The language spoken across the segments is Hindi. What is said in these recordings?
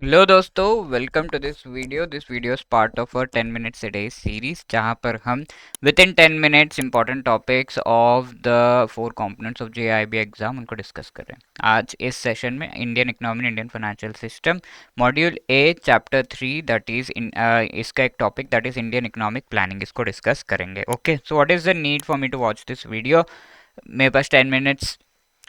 हेलो दोस्तों, welcome to this video. This video is part of our 10 minutes a day series, जहां पर हम within 10 minutes important topics of the four components of JAIIB exam उनको डिस्कस कर रहे हैं। आज इस सेशन में Indian economy, Indian financial system, module A, chapter 3, that is इसका एक topic that is Indian economic planning, इसको डिस्कस करेंगे। Okay, so what is the need for me to watch this video? मेरे पास 10 मिनट्स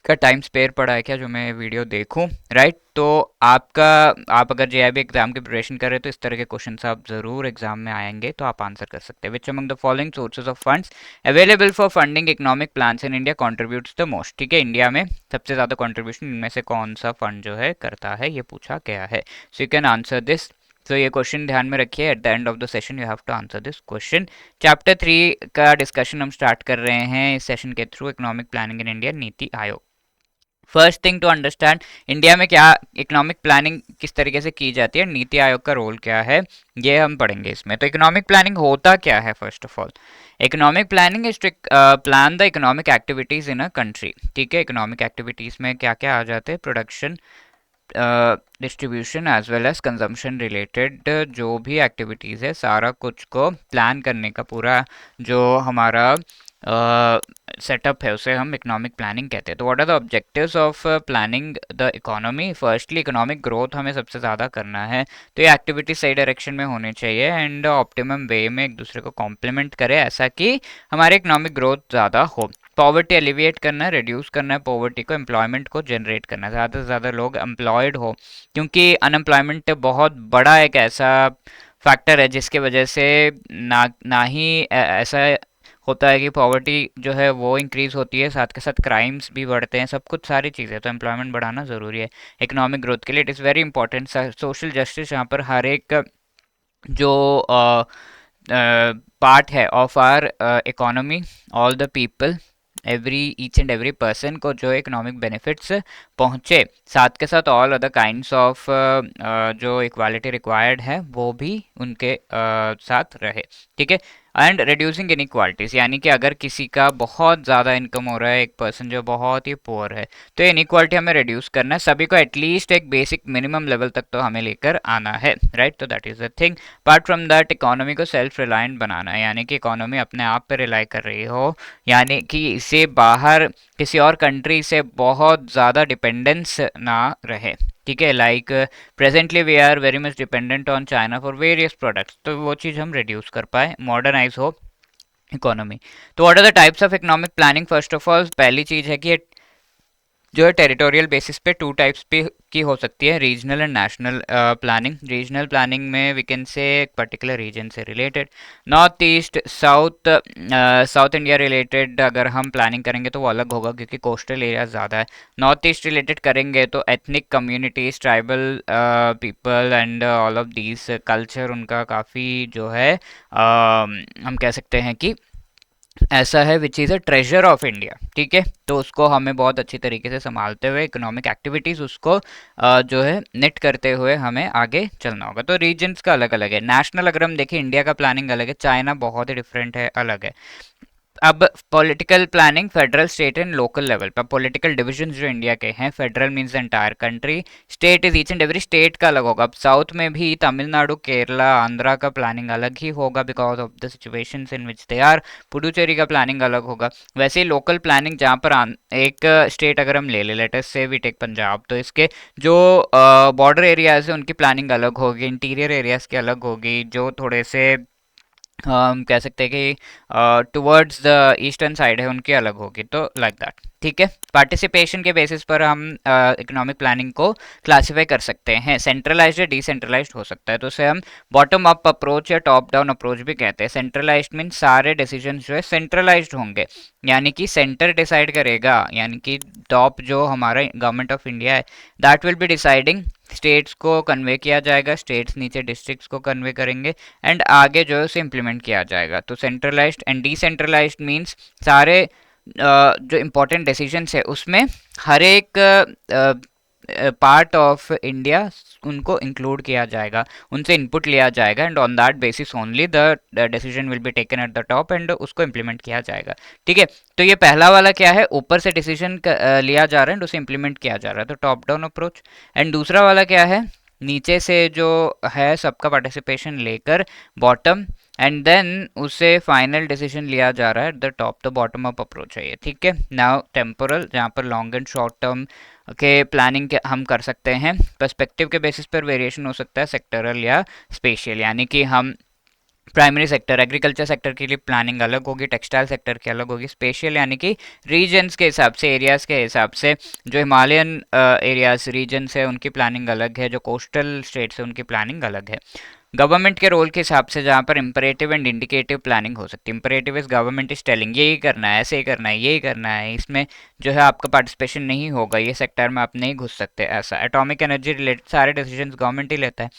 का टाइम स्पेयर पड़ा है क्या जो मैं वीडियो देखूं, राइट? तो आप अगर जेआईबी एग्जाम की प्रिपरेशन कर रहे हो तो इस तरह के क्वेश्चंस आप जरूर एग्जाम में आएंगे, तो आप आंसर कर सकते हैं। Which among the following sources of funds available for funding economic plans in India contributes the most? ठीक है, इंडिया में सबसे ज्यादा कंट्रीब्यूशन इनमें से कौन सा फंड जो है करता है, ये पूछा गया है। So you can answer this. तो ये क्वेश्चन ध्यान में रखिए, at the end of the session you have to answer this question. Chapter 3 का डिस्कशन हम स्टार्ट कर रहे हैं इस सेशन के थ्रू, economic planning in India, NITI Aayog. First thing to understand, India में क्या इकोनॉमिक प्लानिंग किस तरीके से की जाती है, नीति आयोग का रोल क्या है, ये हम पढ़ेंगे इसमें। तो इकोनॉमिक प्लानिंग होता क्या है? First of all, economic planning is to plan the economic activities in a country. ठीक है, इकोनॉमिक एक्टिविटीज में क्या क्या आ जाते हैं? Production, distribution as well as consumption related जो भी एक्टिविटीज़ है, सारा कुछ को प्लान करने का पूरा जो हमारा सेटअप है उसे हम इकोनॉमिक प्लानिंग कहते हैं। तो what are the objectives of planning the economy? Firstly, economic growth हमें सबसे ज़्यादा करना है, तो ये एक्टिविटी सही डायरेक्शन में होनी चाहिए एंड ऑप्टिमम वे में एक दूसरे को कॉम्प्लीमेंट करे, ऐसा कि हमारे इकोनॉमिक ग्रोथ ज़्यादा हो। पॉवर्टी एलिविएट करना है, रिड्यूस करना है पॉवर्टी को, एम्प्लॉयमेंट को जनरेट करना है, ज़्यादा से ज़्यादा लोग एम्प्लॉयड हो, क्योंकि अनएम्प्लॉयमेंट बहुत बड़ा एक ऐसा फैक्टर है जिसके वजह से ना ही ऐसा होता है कि पॉवर्टी जो है वो इंक्रीज होती है, साथ के साथ क्राइम्स भी बढ़ते हैं, सब कुछ सारी चीज़ें। तो एम्प्लॉयमेंट बढ़ाना ज़रूरी है इकोनॉमिक ग्रोथ के लिए। It is very important. Social justice, यहाँ पर हर एक जो पार्ट है of our economy, all the people, every each and every person को जो इकोनॉमिक बेनिफिट्स पहुँचे, साथ के साथ ऑल अदर काइंड्स ऑफ जो इक्वालिटी रिक्वायर्ड है वो भी उनके साथ रहे। ठीक है, एंड रिड्यूसिंग इनइक्वालिटीज, यानी कि अगर किसी का बहुत ज़्यादा इनकम हो रहा है, एक पर्सन जो बहुत ही पुअर है, तो इनइक्वालिटी हमें रिड्यूस करना है, सभी को एटलीस्ट एक बेसिक मिनिमम लेवल तक तो हमें लेकर आना है, राइट? तो that is the thing. Apart from that, economy को सेल्फ रिलायंट बनाना है, यानी कि इकोनॉमी अपने आप पे रिलाई कर रही हो, यानी कि इसे बाहर किसी और कंट्री से बहुत ज़्यादा डिपेंडेंस ना रहे। ठीक है, like presently we are very much dependent on China for various products, तो वो चीज़ हम रिड्यूस कर पाए, मॉडर्नाइज हो इकोनॉमी। तो what are the types of economic planning? First of all, पहली चीज़ है कि जो है टेरिटोरियल बेसिस पे टू टाइप्स पे की हो सकती है, regional and national planning. Regional planning में वी कैन से एक पर्टिकुलर रीजन से related, north east, south, south India related अगर हम प्लानिंग करेंगे तो वो अलग होगा, क्योंकि कोस्टल एरिया ज़्यादा है। नॉर्थ ईस्ट रिलेटेड करेंगे तो ethnic communities, tribal people and all of these culture, उनका काफ़ी जो है हम कह सकते हैं कि ऐसा है which is a treasure of India. ठीक है, तो उसको हमें बहुत अच्छी तरीके से संभालते हुए इकोनॉमिक एक्टिविटीज़ उसको जो है नेट करते हुए हमें आगे चलना होगा। तो रीजन्स का अलग अलग है। नेशनल अगर हम देखें, इंडिया का प्लानिंग अलग है, चाइना बहुत ही डिफरेंट है, अलग है। अब political planning, federal, state and local level पर पॉलिटिकल डिविजन जो इंडिया के हैं, federal means entire country, state is each and every state का अलग होगा। अब साउथ में भी तमिलनाडु, केरला, आंध्रा का प्लानिंग अलग ही होगा because of the situations in which they are. Puducherry का प्लानिंग अलग होगा। वैसे ही लोकल प्लानिंग, जहाँ पर एक स्टेट अगर हम ले ले, लेट अस से वी टेक पंजाब, तो इसके जो बॉर्डर एरियाज है उनकी प्लानिंग अलग होगी, इंटीरियर एरियाज की अलग होगी, जो थोड़े से हम कह सकते हैं कि टुवर्ड्स द ईस्टर्न साइड है उनकी अलग होगी, तो लाइक दैट। ठीक है, पार्टिसिपेशन के बेसिस पर हम इकोनॉमिक प्लानिंग को क्लासिफाई कर सकते हैं, सेंट्रलाइज्ड या डिसेंट्रलाइज्ड हो सकता है। तो उसे हम बॉटम अप अप्रोच या टॉप डाउन अप्रोच भी कहते हैं। सेंट्रलाइज्ड मीन सारे डिसीजन जो है सेंट्रलाइज्ड होंगे, यानी कि सेंटर डिसाइड करेगा, यानी कि टॉप जो हमारा गवर्नमेंट ऑफ इंडिया है, that will be deciding, states को कन्वे किया जाएगा, स्टेट्स नीचे डिस्ट्रिक्ट्स को कन्वे करेंगे एंड आगे जो है उसे इम्प्लीमेंट किया जाएगा। तो सेंट्रलाइज्ड एंड डिसेंट्रलाइज्ड मीन्स सारे जो इम्पोर्टेंट डिसीजंस है उसमें हर एक पार्ट ऑफ इंडिया उनको इंक्लूड किया जाएगा, उनसे इनपुट लिया जाएगा and on that basis only the decision will be taken at the top and उसको इम्प्लीमेंट किया जाएगा। ठीक है, तो ये पहला वाला क्या है, ऊपर से डिसीजन लिया जा रहा है एंड उसे इम्प्लीमेंट किया जा रहा है, तो टॉप डाउन अप्रोच। एंड दूसरा वाला क्या है, नीचे से जो है सबका पार्टिसिपेशन लेकर बॉटम, एंड देन उसे फाइनल डिसीजन लिया जा रहा है एट द टॉप। तो बॉटम अप अप्रोच है ये, ठीक है। नाउ टेम्पोरल, जहाँ पर लॉन्ग एंड शॉर्ट टर्म के प्लानिंग के हम कर सकते हैं। पर्सपेक्टिव के बेसिस पर वेरिएशन हो सकता है, सेक्टरल या स्पेशल, यानी कि हम प्राइमरी सेक्टर एग्रीकल्चर सेक्टर के लिए प्लानिंग अलग होगी, टेक्सटाइल सेक्टर की अलग होगी, स्पेशल यानी कि रीजन्स के हिसाब से, एरियाज के हिसाब से। जो हिमालयन एरियाज रीजन्स है उनकी प्लानिंग अलग है, जो कोस्टल स्टेट्स है उनकी प्लानिंग अलग है। गवर्नमेंट के रोल के हिसाब से जहाँ पर इंपरेटिव एंड इंडिकेटिव प्लानिंग हो सकती है। Imperative is government is telling यही करना है, ऐसे ही करना है, यही करना है, इसमें जो है आपका पार्टिसिपेशन नहीं होगा, ये सेक्टर में आप नहीं घुस सकते, ऐसा। एटॉमिक एनर्जी रिलेटेड सारे डिसीजंस गवर्नमेंट ही लेता है।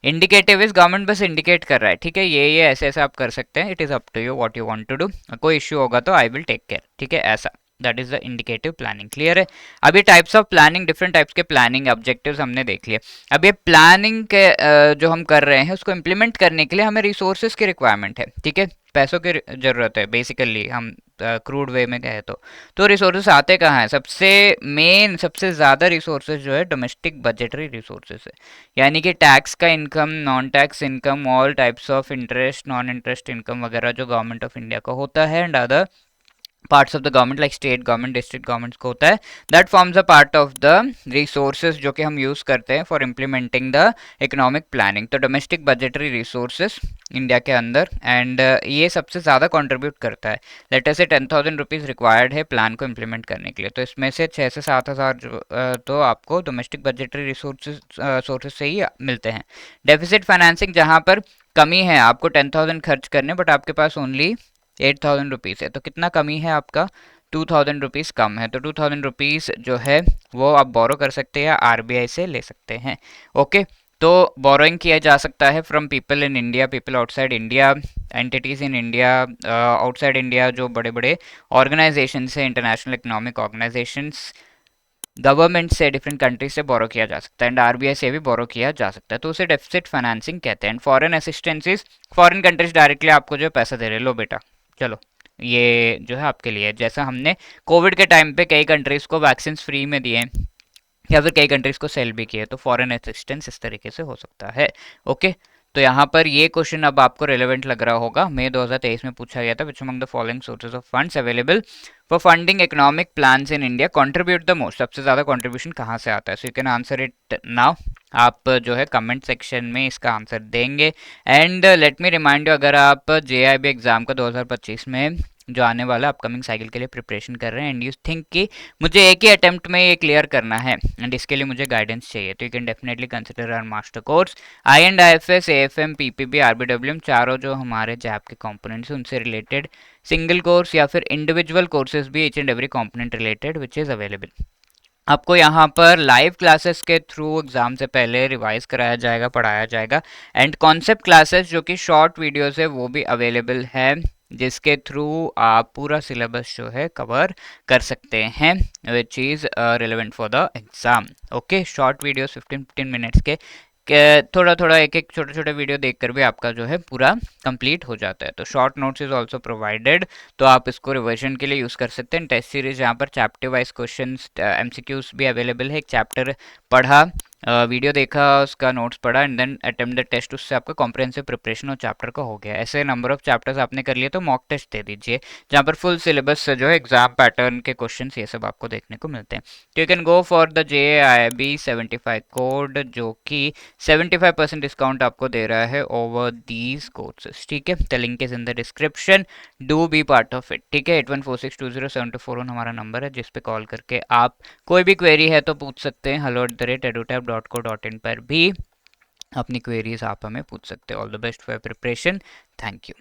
इंडिकेटिव इज गवर्नमेंट बस इंडिकेट कर रहा है, ठीक है, ये ऐसे ऐसे आप कर सकते हैं, it is up to you what you want to do. कोई इश्यू होगा तो आई विल टेक केयर, ठीक है, ऐसा। That is the indicative planning, clear है। अब ये types of planning, different types के प्लानिंग ऑब्जेक्टिव्स हमने देख लिए। अब ये प्लानिंग के जो हम कर रहे हैं उसको इम्प्लीमेंट करने के लिए हमें रिसोर्सेज की रिक्वायरमेंट है, ठीक है, पैसों की जरूरत है बेसिकली, हम क्रूड वे में कहे तो रिसोर्सेज आते कहाँ हैं? सबसे मेन, सबसे ज़्यादा रिसोर्सेज जो है डोमेस्टिक बजटरी रिसोर्सेज है, यानी कि टैक्स का income, non tax income, all types of interest, non interest income वगैरह जो गवर्नमेंट ऑफ इंडिया का होता है and other parts of the government like state government, district governments को होता है, that forms a part of the resources जो कि हम यूज करते हैं for implementing the economic planning. तो डोमेस्टिक बजटरी रिसोर्सेज इंडिया के अंदर, एंड ये सबसे ज़्यादा कंट्रीब्यूट करता है। लेट अस से 10,000 रुपीज़ रिक्वायर्ड है प्लान को इम्प्लीमेंट करने के लिए, तो इसमें से 6 से 7,000 तो आपको डोमेस्टिक बजटरी रिसोर्सेज सोर्सेज से ही मिलते हैं। डेफिसिट फाइनेंसिंग, जहाँ पर कमी है, आपको 10,000 खर्च करने बट आपके पास ओनली 8,000 रुपीज़ है, तो कितना कमी है आपका? 2,000 रुपीज़ कम है, तो 2,000 रुपीज़ जो है वो आप बोरो कर सकते हैं या आरबीआई से ले सकते हैं, ओके। तो बोरोइंग किया जा सकता है from people in India, people outside India, entities in India, outside India, जो बड़े बड़े ऑर्गेनाइजेशंस हैं, इंटरनेशनल इकोनॉमिक ऑर्गेनाइजेशंस, गवर्नमेंट से, डिफरेंट कंट्रीज से बोरो किया जा सकता है एंड आरबीआई से भी बोरो किया जा सकता है, तो उसे डेफिसिट फाइनेंसिंग कहते हैं। And foreign assistances, foreign countries directly आपको जो पैसा दे रहे, लो बेटा चलो ये जो है आपके लिए, जैसा हमने कोविड के टाइम पे कई कंट्रीज को वैक्सीन फ्री में दिए या फिर कई कंट्रीज को सेल भी किए, तो फॉरेन असिस्टेंस इस तरीके से हो सकता है, ओके। तो यहाँ पर ये क्वेश्चन अब आपको रेलेवेंट लग रहा होगा, मई 2023 में पूछा गया था, which among the following sources of funds available for funding economic plans in India contribute the most, सबसे ज़्यादा कंट्रीब्यूशन कहाँ से आता है? So you can answer it now, आप जो है कमेंट सेक्शन में इसका आंसर देंगे। And let me remind you, अगर आप जेआईबी एग्जाम का 2025 में जो आने वाला अपकमिंग साइकिल के लिए प्रिपरेशन कर रहे हैं एंड यू थिंक कि मुझे एक ही अटेम्प्ट में ये क्लियर करना है एंड इसके लिए मुझे गाइडेंस चाहिए, तो you can definitely consider our master course. INDFS, AFM, PPB, RBWM, चारों जो हमारे जैप के कंपोनेंट्स हैं उनसे रिलेटेड सिंगल कोर्स या फिर इंडिविजुअल कोर्सेज भी each and every component related which is available. आपको यहाँ पर लाइव क्लासेस के थ्रू एग्जाम से पहले रिवाइज कराया जाएगा, पढ़ाया जाएगा, एंड कॉन्सेप्ट क्लासेस जो कि शॉर्ट वीडियोस है वो भी अवेलेबल है, जिसके थ्रू आप पूरा सिलेबस जो है कवर कर सकते हैं which is relevant for the exam, okay. Short videos 15-15 minutes के थोड़ा थोड़ा एक एक छोटे छोटे वीडियो देखकर भी आपका जो है पूरा कंप्लीट हो जाता है। तो short notes is also provided, तो आप इसको रिविजन के लिए यूज़ कर सकते हैं। टेस्ट सीरीज जहाँ पर चैप्टर वाइज क्वेश्चंस, MCQs भी अवेलेबल है, एक चैप्टर पढ़ा, वीडियो देखा, उसका नोट्स पढ़ा and then attempt the test, उससे आपका कॉम्प्रिहेंसिव प्रिपरेशन और चैप्टर का हो गया। ऐसे नंबर ऑफ चैप्टर्स आपने कर लिए तो मॉक टेस्ट दे दीजिए, जहाँ पर फुल सिलेबस से जो है एग्जाम पैटर्न के क्वेश्चंस ये सब आपको देखने को मिलते हैं। तो you can go for the JIB 75 code, जो कि 75% डिस्काउंट आपको दे रहा है ओवर दीज कोर्सेज, ठीक है। The link is in the description, do be part of it, ठीक है। 8146207241 हमारा नंबर है, जिस पे कॉल करके आप कोई भी क्वेरी है तो पूछ सकते हैं। hello@edutap.co.in पर भी अपनी क्वेरीज आप हमें पूछ सकते हैं। All the best for preparation, thank you.